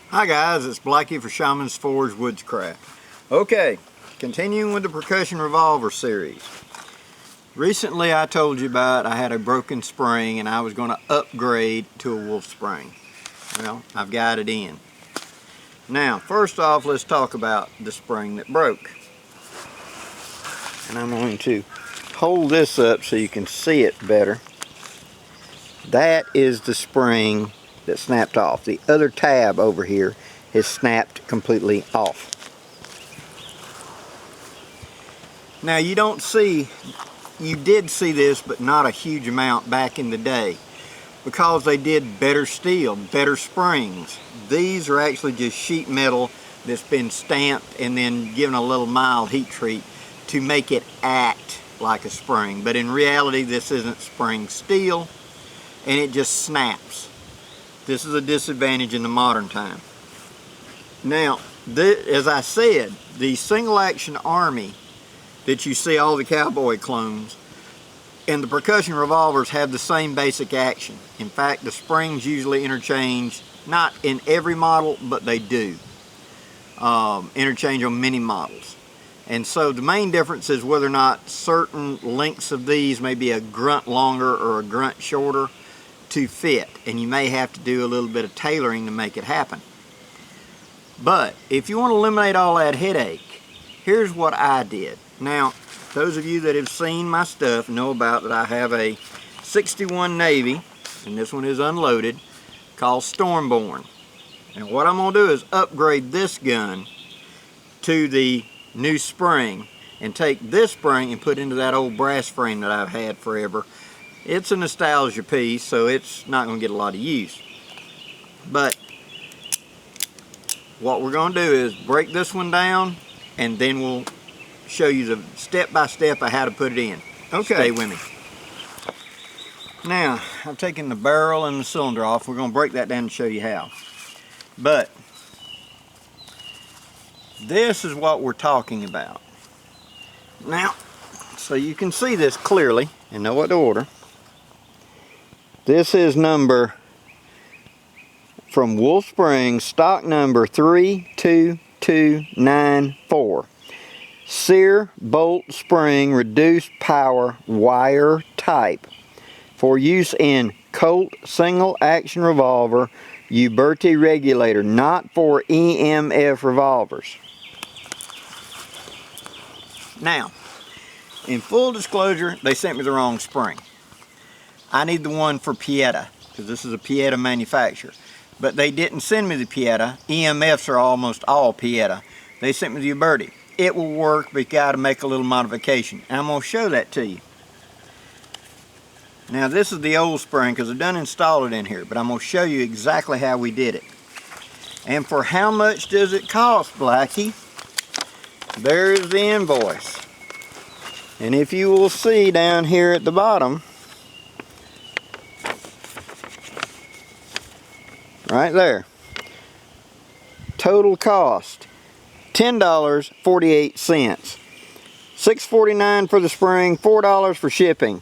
Hi guys, it's Blackie for Shaman's Forge Woodscraft. Okay, continuing with the Percussion Revolver series. Recently I told you about I had a broken spring and I was going to upgrade to a wolf spring. Well, I've got it in. Now, first off, let's talk about the spring that broke. And I'm going to hold this up so you can see it better. That is the spring that snapped off. The other tab over here is snapped completely off. Now you did see this, but not a huge amount back in the day, because they did better steel, better springs. These are actually just sheet metal that's been stamped and then given a little mild heat treat to make it act like a spring. But in reality, this isn't spring steel, and it just snaps. This is a disadvantage in the modern time. Now, as I said, the single action Army that you see all the cowboy clones and the percussion revolvers have the same basic action. In fact, the springs usually interchange, not in every model, but they do interchange on many models. And so the main difference is whether or not certain lengths of these may be a grunt longer or a grunt shorter to fit, and you may have to do a little bit of tailoring to make it happen. But if you want to eliminate all that headache, here's what I did. Now, those of you that have seen my stuff know about that I have a 61 Navy, and this one is unloaded, called Stormborn. And what I'm going to do is upgrade this gun to the new spring and take this spring and put into that old brass frame that I've had forever. It's a nostalgia piece, so it's not going to get a lot of use. But what we're going to do is break this one down, and then we'll show you the step-by-step of how to put it in. Okay. Stay with me. Now, I've taken the barrel and the cylinder off. We're going to break that down and show you how. But this is what we're talking about. Now, so you can see this clearly and know what to order. This is number from Wolf Springs, stock number 32294. Sear bolt spring reduced power wire type for use in Colt single action revolver Uberti regulator, not for EMF revolvers. Now, in full disclosure, they sent me the wrong spring. I need the one for pietta, because this is a pietta manufacturer. But they didn't send me the pietta. EMFs are almost all pietta. They sent me the Uberti. It will work, but you got to make a little modification. And I'm going to show that to you. Now this is the old spring, because I've done installed it in here, but I'm going to show you exactly how we did it. And for how much does it cost, Blackie? There's the invoice. And if you will see down here at the bottom, right there, total cost $10.48, $6.49 for the spring, $4 for shipping,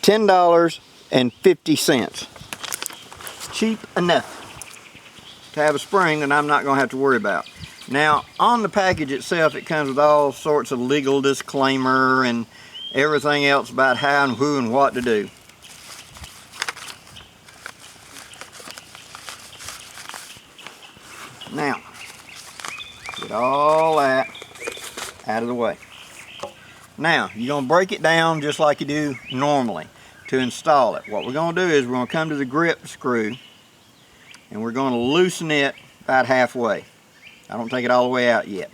$10.50. Cheap enough to have a spring that I'm not going to have to worry about. Now, on the package itself, it comes with all sorts of legal disclaimer and everything else about how and who and what to do. Now, get all that out of the way. Now, you're going to break it down just like you do normally to install it. What we're going to do is we're going to come to the grip screw and we're going to loosen it about halfway. I don't take it all the way out yet.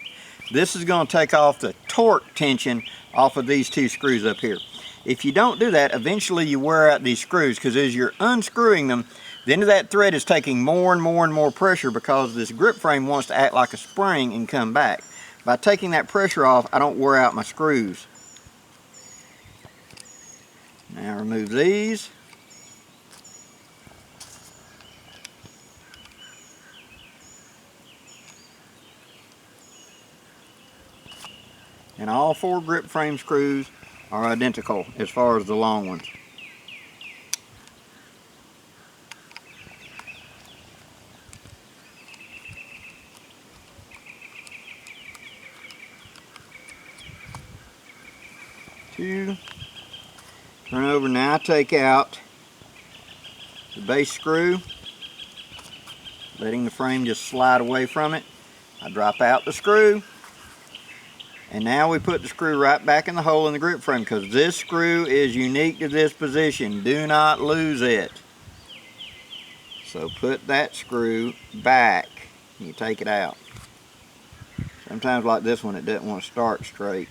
This is going to take off the torque tension off of these two screws up here. If you don't do that, eventually you wear out these screws, because as you're unscrewing them, the end of that thread is taking more and more and more pressure, because this grip frame wants to act like a spring and come back. By taking that pressure off, I don't wear out my screws. Now remove these. And all 4 grip frame screws are identical as far as the long ones. 2. Turn over. Now I take out the base screw, letting the frame just slide away from it. I drop out the screw, and now we put the screw right back in the hole in the grip frame, because this screw is unique to this position. Do not lose it. So put that screw back and you take it out. Sometimes like this one, it doesn't want to start straight.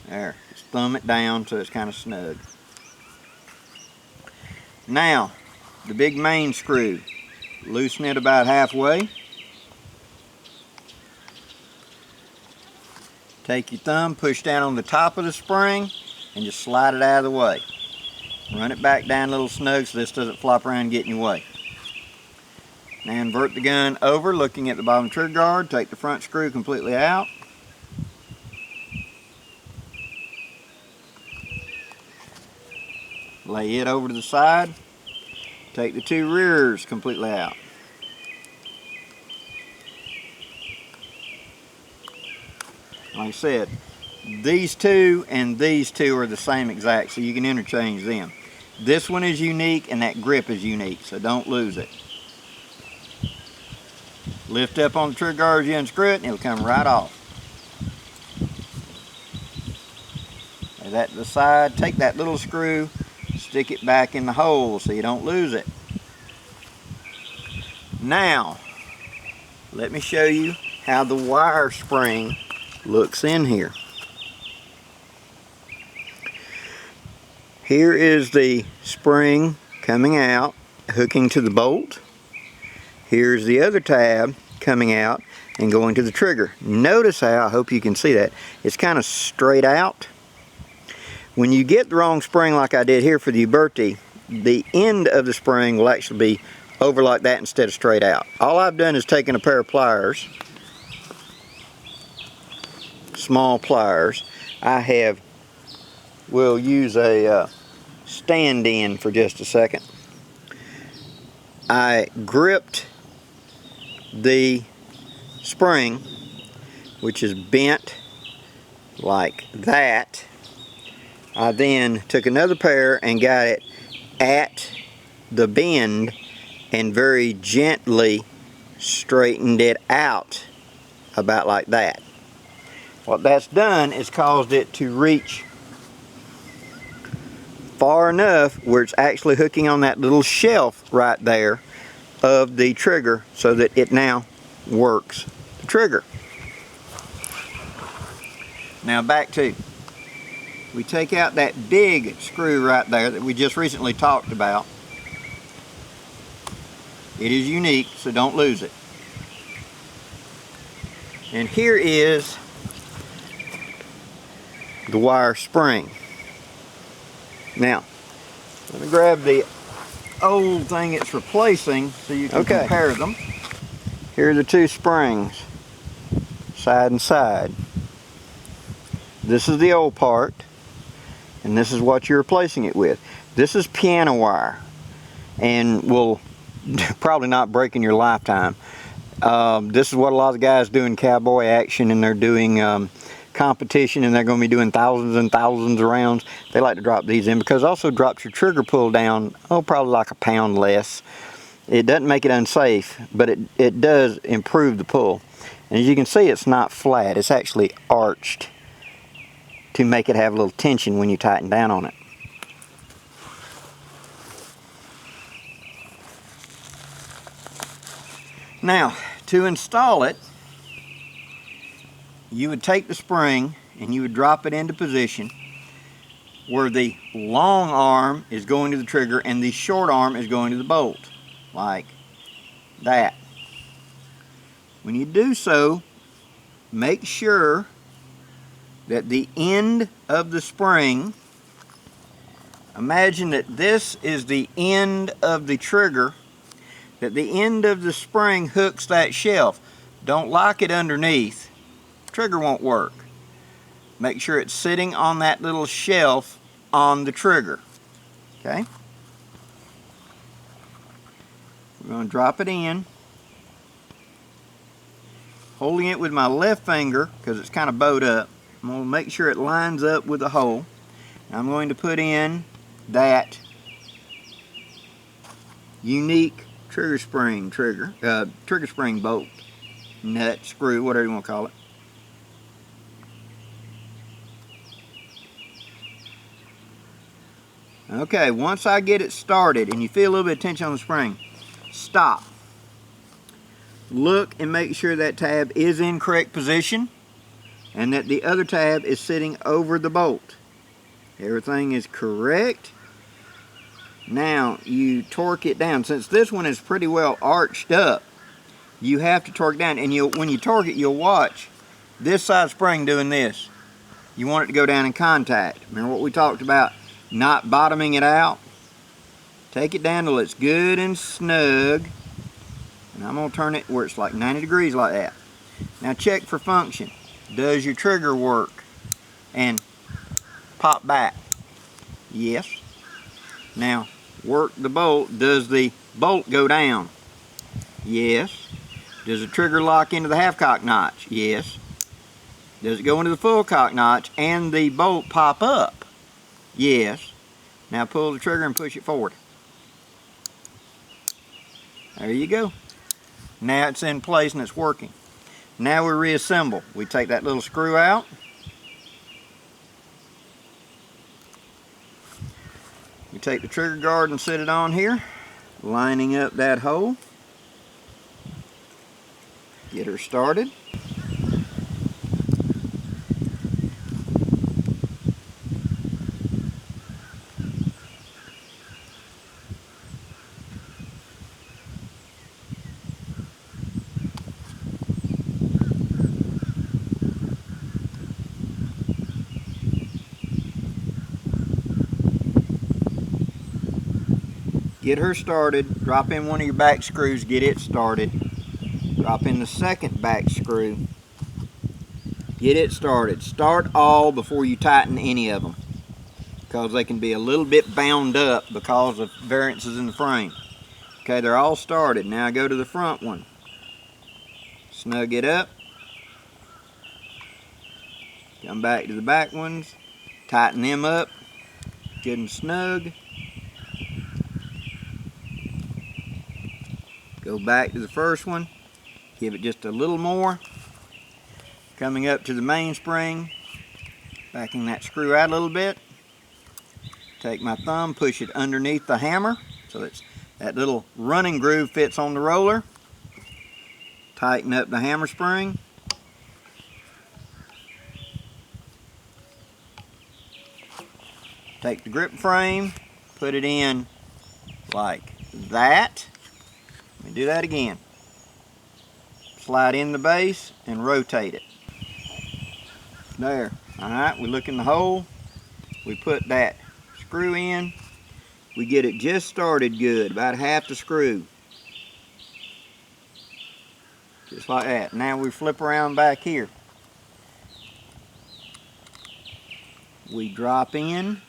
There, just thumb it down so it's kind of snug. Now, the big main screw, loosen it about halfway. Take your thumb, push down on the top of the spring, and just slide it out of the way. Run it back down a little snug so this doesn't flop around and get in your way. Now invert the gun over, looking at the bottom trigger guard. Take the front screw completely out. Lay it over to the side. Take the 2 rears completely out. Like I said, these 2 and these 2 are the same exact, so you can interchange them. This one is unique and that grip is unique, so don't lose it. Lift up on the trigger guard as you unscrew it and it'll come right off. Lay that to the side. Take that little screw, stick it back in the hole so you don't lose it. Now, let me show you how the wire spring looks in here. Here is the spring coming out, hooking to the bolt. Here's the other tab coming out and going to the trigger. Notice how, I hope you can see that, it's kind of straight out. When you get the wrong spring like I did here for the Uberti, the end of the spring will actually be over like that instead of straight out. All I've done is taken a pair of pliers, small pliers. We'll use a stand-in for just a second. I gripped the spring, which is bent like that. I then took another pair and got it at the bend and very gently straightened it out about like that. What that's done is caused it to reach far enough where it's actually hooking on that little shelf right there of the trigger so that it now works the trigger. Now back to, we take out that big screw right there that we just recently talked about. It is unique, so don't lose it. And here is the wire spring. Now, let me grab the old thing it's replacing so you can compare them. Here are the 2 springs, side and side. This is the old part, and this is what you're replacing it with. This is piano wire, and will probably not break in your lifetime. This is what a lot of the guys do in cowboy action, and they're doing competition, and they're going to be doing thousands and thousands of rounds. They like to drop these in because it also drops your trigger pull down, probably like a pound less. It doesn't make it unsafe, but it does improve the pull. And as you can see, it's not flat, it's actually arched to make it have a little tension when you tighten down on it. Now, to install it, you would take the spring and you would drop it into position where the long arm is going to the trigger and the short arm is going to the bolt, like that. When you do so, make sure that the end of the spring, imagine that this is the end of the trigger, that the end of the spring hooks that shelf. Don't lock it underneath. Trigger won't work. Make sure it's sitting on that little shelf on the trigger. Okay? We're going to drop it in. Holding it with my left finger because it's kind of bowed up. I'm going to make sure it lines up with the hole. I'm going to put in that unique trigger spring bolt, nut, screw, whatever you want to call it. Okay, once I get it started and you feel a little bit of tension on the spring, stop. Look and make sure that tab is in correct position and that the other tab is sitting over the bolt. Everything is correct. Now you torque it down. Since this one is pretty well arched up, you have to torque down, and when you torque it, you'll watch this side spring doing this. You want it to go down in contact. Remember what we talked about, not bottoming it out? Take it down till it's good and snug, and I'm going to turn it where it's like 90 degrees like that. Now check for function. Does your trigger work? And pop back. Yes. Now work the bolt. Does the bolt go down? Yes. Does the trigger lock into the half cock notch? Yes. Does it go into the full cock notch and the bolt pop up? Yes. Now pull the trigger and push it forward. There you go. Now it's in place and it's working. Now we reassemble. We take that little screw out. We take the trigger guard and set it on here, lining up that hole. Get her started. Get her started, drop in one of your back screws, get it started. Drop in the second back screw, get it started. Start all before you tighten any of them, because they can be a little bit bound up because of variances in the frame. Okay, they're all started. Now go to the front one. Snug it up. Come back to the back ones, tighten them up, good and snug. Go back to the first one, give it just a little more. Coming up to the mainspring, backing that screw out a little bit. Take my thumb, push it underneath the hammer so that little running groove fits on the roller. Tighten up the hammer spring. Take the grip frame, put it in like that. Let me do that again. Slide in the base and rotate it. There. Alright, we look in the hole. We put that screw in. We get it just started good, about half the screw. Just like that. Now we flip around back here. We drop in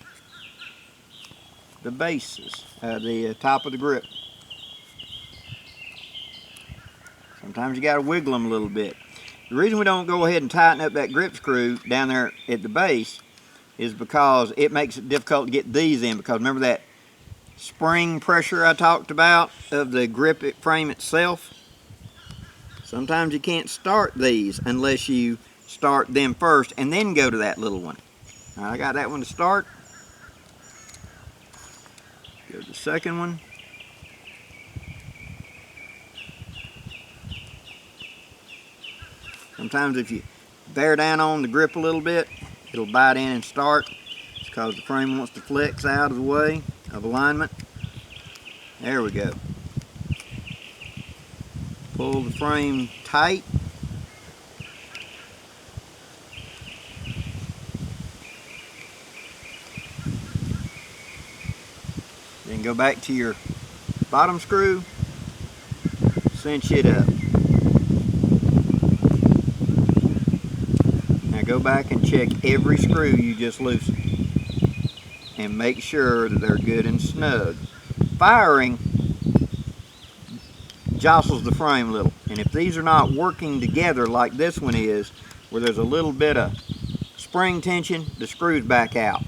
the bases, the top of the grip. Sometimes you got to wiggle them a little bit. The reason we don't go ahead and tighten up that grip screw down there at the base is because it makes it difficult to get these in, because remember that spring pressure I talked about of the grip frame itself? Sometimes you can't start these unless you start them first and then go to that little one. All right, I got that one to start. Go to the second one. Sometimes if you bear down on the grip a little bit, it'll bite in and start. It's because the frame wants to flex out of the way of alignment. There we go. Pull the frame tight. Then go back to your bottom screw, cinch it up. Now go back and check every screw you just loosened and make sure that they're good and snug. Firing jostles the frame a little, and if these are not working together like this one is, where there's a little bit of spring tension, the screws back out.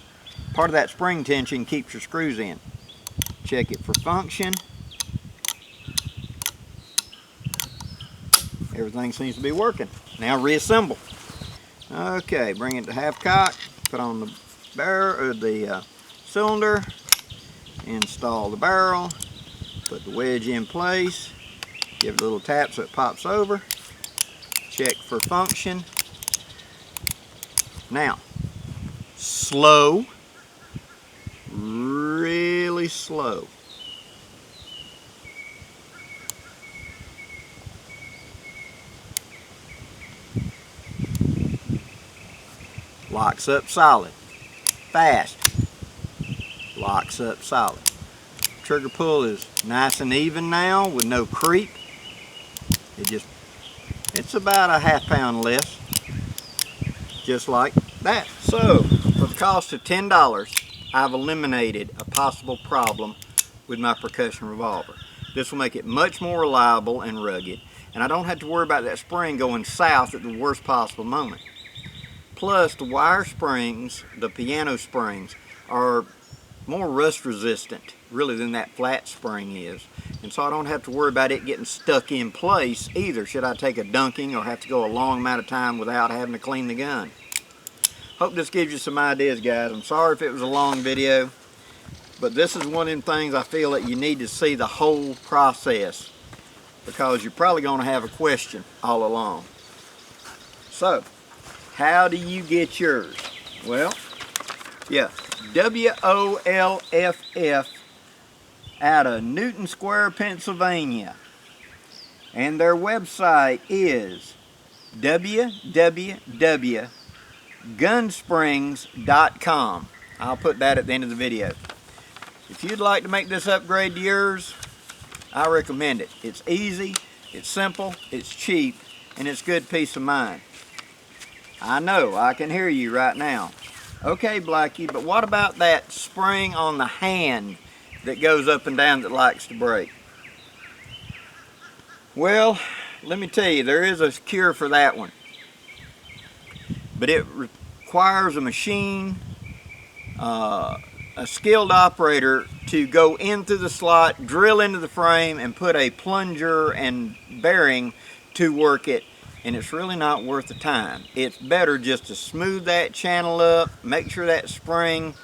Part of that spring tension keeps your screws in. Check it for function. Everything seems to be working. Now reassemble. Okay, bring it to half cock, put on the barrel or the cylinder, install the barrel, put the wedge in place, give it a little tap so it pops over, check for function. Now, slow, really slow. Locks up solid. Fast. Locks up solid. Trigger pull is nice and even now with no creep. It's about a ½ pound less. Just like that. So, for the cost of $10, I've eliminated a possible problem with my percussion revolver. This will make it much more reliable and rugged, and I don't have to worry about that spring going south at the worst possible moment. Plus, the wire springs, the piano springs, are more rust resistant really than that flat spring is, and so I don't have to worry about it getting stuck in place either should I take a dunking or have to go a long amount of time without having to clean the gun. Hope this gives you some ideas, guys. I'm sorry if it was a long video, but this is one of them things I feel that you need to see the whole process, because you're probably going to have a question all along. So, how do you get yours? Well, yeah, WOLFF out of Newton Square, Pennsylvania. And their website is www.gunsprings.com. I'll put that at the end of the video. If you'd like to make this upgrade to yours, I recommend it. It's easy, it's simple, it's cheap, and it's good peace of mind. I know, I can hear you right now. Okay, Blackie, but what about that spring on the hand that goes up and down that likes to break? Well, let me tell you, there is a cure for that one. But it requires a machine, a skilled operator to go into the slot, drill into the frame, and put a plunger and bearing to work it. And it's really not worth the time. It's better just to smooth that channel up, make sure that spring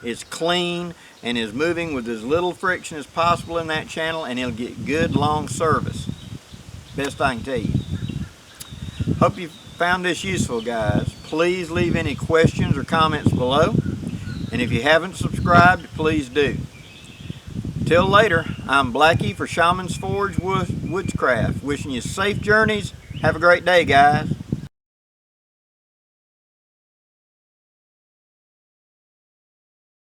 is clean and is moving with as little friction as possible in that channel, and it'll get good long service. Best I can tell you. Hope you found this useful, guys. Please leave any questions or comments below. And if you haven't subscribed, please do. Till later, I'm Blackie for Shaman's Forge Woodscraft. Wishing you safe journeys. Have a great day, guys.